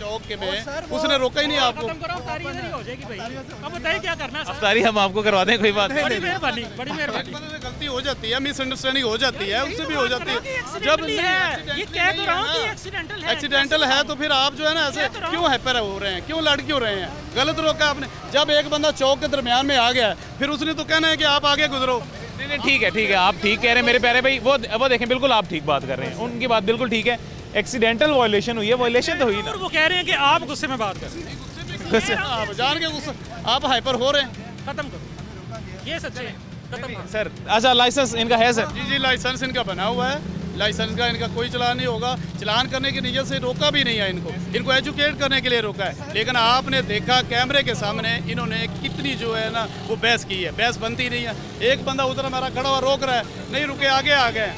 चौक के में उसने रोका ही नहीं आपको। खत्म करो, अफ्तारी इधर ही हो जाएगी भाई। अब बताइए क्या करना है सर? अफ्तारी हम आपको करवा दें, कोई बात नहीं। बड़ी मेहरबानी, बड़ी मेहरबानी। गलती हो जाती है, मिसअंडरस्टैंडिंग हो जाती है, उससे भी हो जाती है। जब है ये कह तो रहा हूँ कि एक्सीडेंटल है, एक्सीडेंटल है तो फिर आप जो है ना ऐसे क्यों हैपर हो रहे हैं, क्यों लड़ क्यों रहे हैं? गलत रोका आपने। जब एक बंदा चौक के दरमियान में आ गया, फिर उसने तो कहना है कि आप आगे गुजरो। नहीं ठीक है, आप ठीक कह रहे हैं मेरे प्यारे भाई, वो देखें, बिल्कुल आप ठीक बात कर रहे हैं, उनकी बात बिल्कुल ठीक है। एक्सीडेंटल वायलेशन हुई है, वायलेशन तो हुई ना। और वो कह रहे हैं कि आप गुस्से में बात कर, आप जान के गुस्सा, आप हाइपर हो रहे हैं। खत्म करो, ये सच्चे है, खत्म करो। सर अच्छा लाइसेंस इनका है सर? जी लाइसेंस इनका बना हुआ है, लाइसेंस का इनका कोई चलान नहीं होगा, चलान करने की नीयत से रोका भी नहीं है इनको एजुकेट करने के लिए रोका है। लेकिन आपने देखा कैमरे के सामने इन्होंने कितनी जो है ना वो बहस की है, बहस बनती नहीं है। एक बंदा उधर हमारा खड़ा हुआ रोक रहा है, नहीं रुके, आगे आ गए,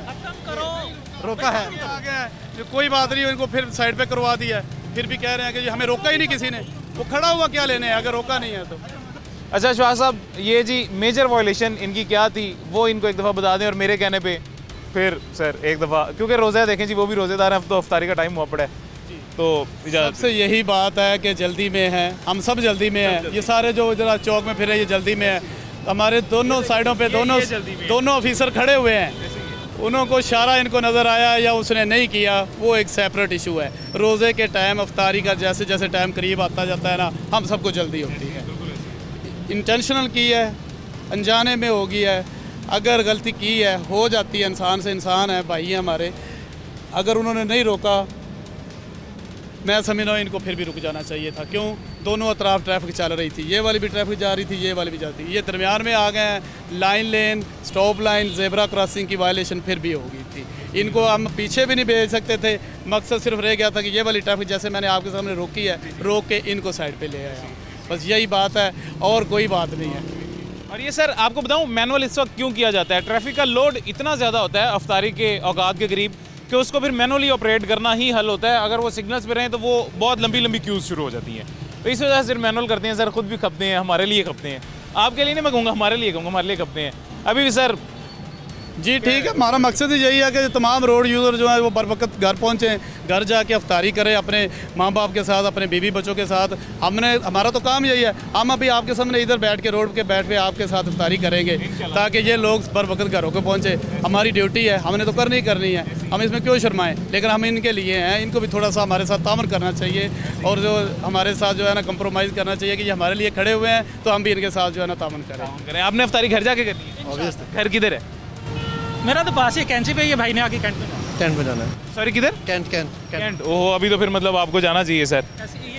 खत्म करो, रोका है, आ गए, कोई बात नहीं, इनको फिर साइड पे करवा दिया है, फिर भी कह रहे हैं कि हमें रोका ही नहीं किसी ने। वो खड़ा हुआ क्या लेने है अगर रोका नहीं है तो? अच्छा शाह साहब, ये जी मेजर वायलेशन इनकी क्या थी वो इनको एक दफ़ा बता दें, और मेरे कहने पे फिर सर एक दफ़ा, क्योंकि रोज़ा देखें जी वो भी रोज़ेदार हैं, अब तो अफ्तारी का टाइम हुआ पड़ा है, तो इजाज़त सबसे यही बात है कि जल्दी में है, हम सब जल्दी में हैं। ये सारे जो जरा चौक में फिरे ये जल्दी में है। हमारे दोनों साइडों पे दोनों ऑफिसर खड़े हुए हैं, उनको इशारा इनको नज़र आया या उसने नहीं किया, वो एक सेपरेट इशू है। रोज़े के टाइम अफ्तारी का जैसे जैसे टाइम करीब आता जाता है ना, हम सबको जल्दी होती है। इंटेंशनल की है, अनजाने में हो गई है, अगर गलती की है हो जाती है, इंसान से इंसान है, भाई है हमारे। अगर उन्होंने नहीं रोका, मैं समझता हूँ इनको फिर भी रुक जाना चाहिए था। क्यों? दोनों अतराफ ट्रैफिक चल रही थी, ये वाली भी ट्रैफिक जा रही थी, ये वाली भी जाती थी, ये दरमियान में आ गए हैं। लाइन लेन, स्टॉप लाइन, जेब्रा क्रॉसिंग की वायलेशन फिर भी हो गई थी। इनको हम पीछे भी नहीं भेज सकते थे, मकसद सिर्फ रह गया था कि ये वाली ट्रैफिक जैसे मैंने आपके सामने रोकी है, रोक के इनको साइड पर ले आया। बस यही बात है और कोई बात नहीं है। और ये सर आपको बताऊं मैनुअल इस वक्त क्यों किया जाता है? ट्रैफिक का लोड इतना ज़्यादा होता है अफ्तारी के औकात के करीब कि उसको फिर मैनुअली ऑपरेट करना ही हल होता है। अगर वो सिग्नल्स पे रहें तो वो बहुत लंबी लंबी क्यूज़ शुरू हो जाती हैं, तो इस वजह से सिर्फ मैनुअल करते हैं। सर खुद भी खपते हैं, हमारे लिए खपते हैं, आपके लिए नहीं मैं कहूँगा, हमारे लिए कहूँगा, हमारे लिए खपते हैं अभी भी सर। जी ठीक है, हमारा मकसद ही यही है कि तमाम रोड यूज़र जो है वो बर वक्त घर पहुँचें, घर जाके अफ्तारी करें अपने माँ बाप के साथ, अपने बीवी बच्चों के साथ। हमारा तो काम यही है, हम अभी आपके सामने इधर बैठ के रोड के बैठ पे आपके साथ अफ्तारी करेंगे ताकि ये लोग बर वक्त घरों को पहुँचे। हमारी ड्यूटी है, हमने तो करनी ही करनी है, हम इसमें क्यों शर्माएं। लेकिन हम इनके लिए हैं, इनको भी थोड़ा सा हमारे साथ तामन करना चाहिए और जो हमारे साथ जो है ना कंप्रोमाइज़ करना चाहिए कि ये हमारे लिए खड़े हुए हैं, तो हम भी इनके साथ जो है ना तामन करें। आपने अफ्तारी घर जाके करनी है? घर किधर है? मेरा तो पास ही कैंची पे, ये भाई ने आगे कैंट पे कैंट में जाना है। सॉरी किधर? Cantt cantt cantt. ओह अभी तो फिर मतलब आपको जाना चाहिए सर।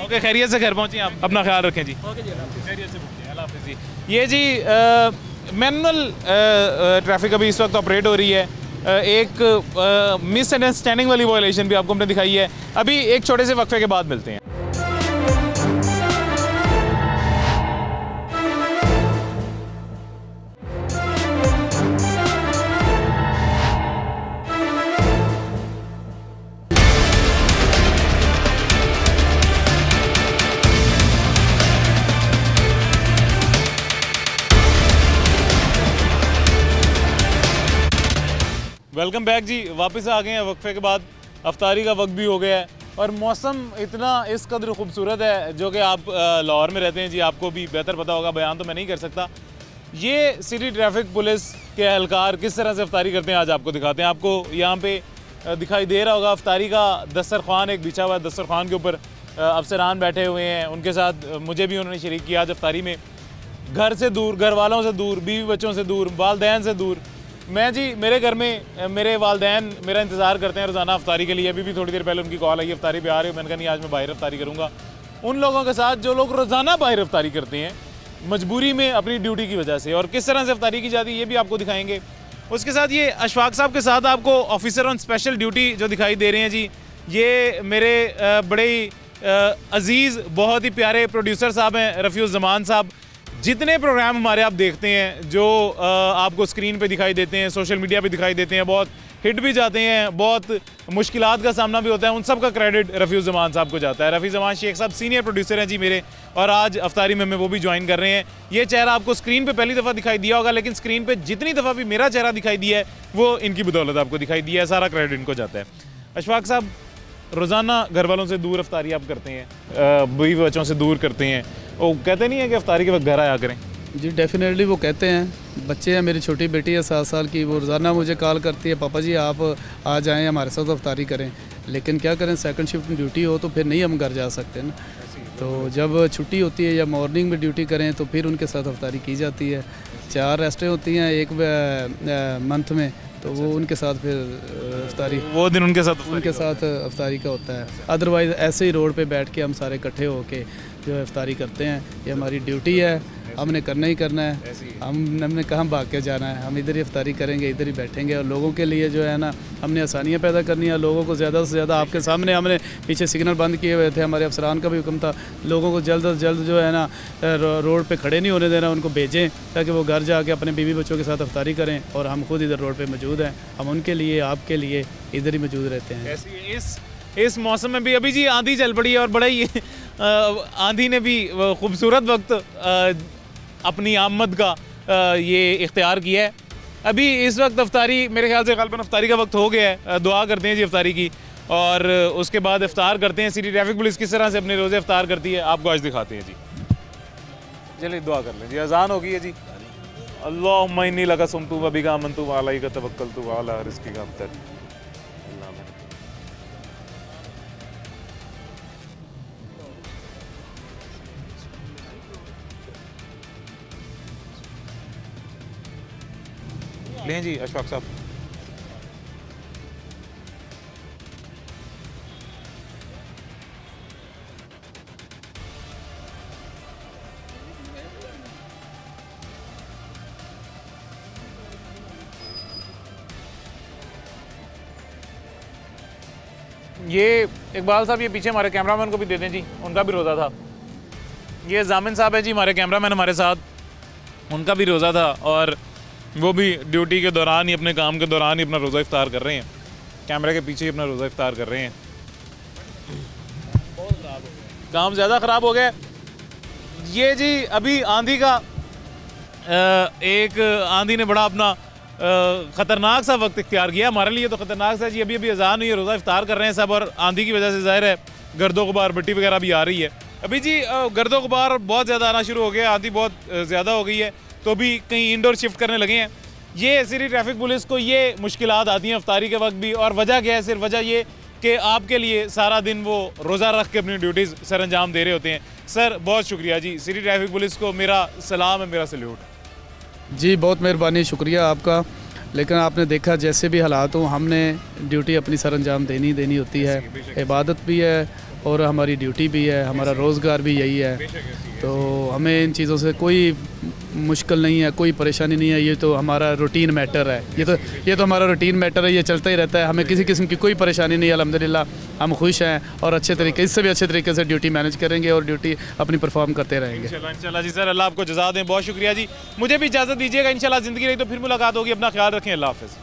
ओके खैरियत से घर पहुँचिए, आप अपना ख्याल रखें जी। खैरियत से पहुँचिए, अल्लाह हाफ़िज़ जी। ये जी मैनुअल ट्रैफिक अभी इस वक्त ऑपरेट हो रही है। एक मिसअंडरस्टैंडिंग वाली वायलेशन भी आपको हमने दिखाई है। अभी एक छोटे से वक्फे के बाद मिलते हैं। वेलकम बैक जी, वापस आ गए हैं वक्फे के बाद। अफ्तारी का वक्त भी हो गया है और मौसम इतना इस कदर खूबसूरत है, जो कि आप लाहौर में रहते हैं जी, आपको भी बेहतर पता होगा, बयान तो मैं नहीं कर सकता। ये सिटी ट्रैफिक पुलिस के एहलकार किस तरह से अफ्तारी करते हैं आज आपको दिखाते हैं। आपको यहाँ पे दिखाई दे रहा होगा अफ्तारी का दस्तरखान एक बिछा हुआ है, दस्तरखान के ऊपर अफसरान बैठे हुए हैं, उनके साथ मुझे भी उन्होंने शरीक किया आज अफ्तारी में। घर से दूर, घर वालों से दूर, बीवी बच्चों से दूर, वालदैन से दूर, मैं जी मेरे घर में मेरे वालदैन मेरा इंतज़ार करते हैं रोज़ाना अफ्तारी के लिए। अभी भी थोड़ी देर पहले उनकी कॉल आई, अफ्तारी पे आ रही हो। मैंने कहा नहीं, आज मैं बाहर अफ्तारी करूँगा। उन लोगों के साथ जो लोग रोज़ाना बाहर अफ्तारी करते हैं मजबूरी में अपनी ड्यूटी की वजह से, और किस तरह से अफ्तारी की जाती है ये भी आपको दिखाएंगे। उसके साथ ये अशफाक साहब के साथ आपको ऑफिसर ऑन स्पेशल ड्यूटी जो दिखाई दे रहे हैं जी, ये मेरे बड़े ही अजीज़ बहुत ही प्यारे प्रोड्यूसर साहब हैं, रफ़ीउज़्ज़मान साहब। जितने प्रोग्राम हमारे आप देखते हैं जो आपको स्क्रीन पे दिखाई देते हैं, सोशल मीडिया पे दिखाई देते हैं, बहुत हिट भी जाते हैं, बहुत मुश्किलात का सामना भी होता है, उन सब का क्रेडिट रफ़ीउज़्ज़मान साहब को जाता है। रफ़ीउज़्ज़मान शेख साहब सीनियर प्रोड्यूसर हैं जी मेरे, और आज अफ्तारी में वो भी ज्वाइन कर रहे हैं। ये चेहरा आपको स्क्रीन पे पहली दफ़ा दिखाई दिया होगा, लेकिन स्क्रीन पे जितनी दफ़ा भी मेरा चेहरा दिखाई दिया है वो इनकी बदौलत आपको दिखाई दिया है, सारा क्रेडिट इनको जाता है। अशफाक साहब, रोज़ाना घर वालों से दूर अफ्तारी आप करते हैं, बीवी बच्चों से दूर करते हैं, वो कहते नहीं है कि अफ्तारी के वक्त घर आया करें? जी डेफिनेटली वो कहते हैं। बच्चे हैं, मेरी छोटी बेटी है 7 साल की, वो रोज़ाना मुझे कॉल करती है, पापा जी आप आ जाएं हमारे साथ अफ्तारी करें। लेकिन क्या करें, सेकंड शिफ्ट में ड्यूटी हो तो फिर नहीं हम घर जा सकते ना। तो जब छुट्टी होती है या मॉर्निंग में ड्यूटी करें तो फिर उनके साथ अफ्तारी की जाती है। 4 रेस्टें होती हैं एक मंथ में, तो वो उनके साथ फिर अफ्तारी, वो दिन उनके साथ अफ्तारी का होता है। अदरवाइज़ ऐसे ही रोड पे बैठ के हम सारे इकट्ठे होके जो है अफ्तारी करते हैं। ये हमारी ड्यूटी है, हमने करना ही करना है। हमने कहाँ भाग के जाना है, हम इधर ही अफ्तारी करेंगे, इधर ही बैठेंगे। और लोगों के लिए जो है ना, हमने आसानियाँ पैदा करनी है। लोगों को ज़्यादा से ज़्यादा, आपके सामने हमने पीछे सिग्नल बंद किए हुए थे, हमारे अफसरान का भी हुक्म था, लोगों को जल्द से जल्द जो है ना रोड पे खड़े नहीं होने देना, उनको भेजें ताकि वो घर जाके अपने बीवी बच्चों के साथ अफ्तारी करें। और हम खुद इधर रोड पर मौजूद हैं, हम उनके लिए, आपके लिए इधर ही मौजूद रहते हैं। इस मौसम में भी अभी जी आंधी चल पड़ी है, और बड़ा ही आंधी ने भी खूबसूरत वक्त अपनी आमद का ये इख्तियार किया है। अभी इस वक्त अफ्तारी, मेरे ख्याल से ग़ालिबन अफ्तारी का वक्त हो गया है। दुआ करते हैं जी अफ्तारी की, और उसके बाद इफ्तार करते हैं। सिटी ट्रैफिक पुलिस किस तरह से अपने रोज़े इफ्तार करती है आपको आज दिखाते हैं जी। चलिए दुआ कर लें जी, अजान हो गई है जी। अल्लाहुम्मा इन्नी लका सुमतु व बिका आमनतु व अलैका तवक्कलतु व अला रिज़्क़िका अफ़्तर। लें जी अशफाक साहब। ये इकबाल साहब, ये पीछे हमारे कैमरामैन को भी दे दें जी, उनका भी रोज़ा था। ये जामिन साहब है जी हमारे कैमरामैन हमारे साथ, उनका भी रोज़ा था, और वो भी ड्यूटी के दौरान ही, अपने काम के दौरान ही अपना रोज़ा इफ्तार कर रहे हैं। कैमरे के पीछे ही अपना रोज़ा इफ्तार कर रहे हैं। काम ज़्यादा ख़राब हो गया। ये जी अभी आंधी का एक आंधी ने बड़ा अपना ख़तरनाक सा वक्त इख्तियार किया। हमारे लिए तो ख़तरनाक सा जी, अभी अभी अजान हुई है, रोज़ा इफ्तार कर रहे हैं सब, और आंधी की वजह से ज़ाहिर है गर्दो गुबार, मिट्टी वगैरह भी आ रही है। अभी जी गर्दो गुबार बहुत ज़्यादा आना शुरू हो गया, आंधी बहुत ज़्यादा हो गई है, तो भी कहीं इंडोर शिफ्ट करने लगे हैं। ये सिटी ट्रैफिक पुलिस को ये मुश्किलात आती हैं अफ्तारी के वक्त भी, और वजह क्या है? सिर्फ वजह ये कि आपके लिए सारा दिन वो रोज़ा रख के अपनी ड्यूटीज़ सर अंजाम दे रहे होते हैं। सर बहुत शुक्रिया जी, सिटी ट्रैफिक पुलिस को मेरा सलाम है, मेरा सल्यूट जी। बहुत मेहरबानी, शुक्रिया आपका। लेकिन आपने देखा जैसे भी हालात हों, हमने ड्यूटी अपनी सर अंजाम देनी होती है। इबादत भी है और हमारी ड्यूटी भी है, हमारा रोज़गार भी यही है। तो हमें इन चीज़ों से कोई मुश्किल नहीं है, कोई परेशानी नहीं है। ये तो हमारा रूटीन मैटर है, ये तो हमारा रूटीन मैटर है, ये चलता ही रहता है। हमें किसी किस्म की कोई परेशानी नहीं है, अल्हम्दुलिल्लाह हम खुश हैं, और अच्छे तरीके, इससे भी अच्छे तरीके से ड्यूटी मैनेज करेंगे और ड्यूटी अपनी परफॉर्म करते रहेंगे इंशाल्लाह जी। सर अल्लाह आपको जज़ा दें, बहुत शुक्रिया जी। मुझे भी इजाज़त दीजिएगा, इंशाल्लाह ज़िंदगी रही तो फिर मुलाकात होगी। अपना ख्याल रखें, अल्लाह हाफ़िज़।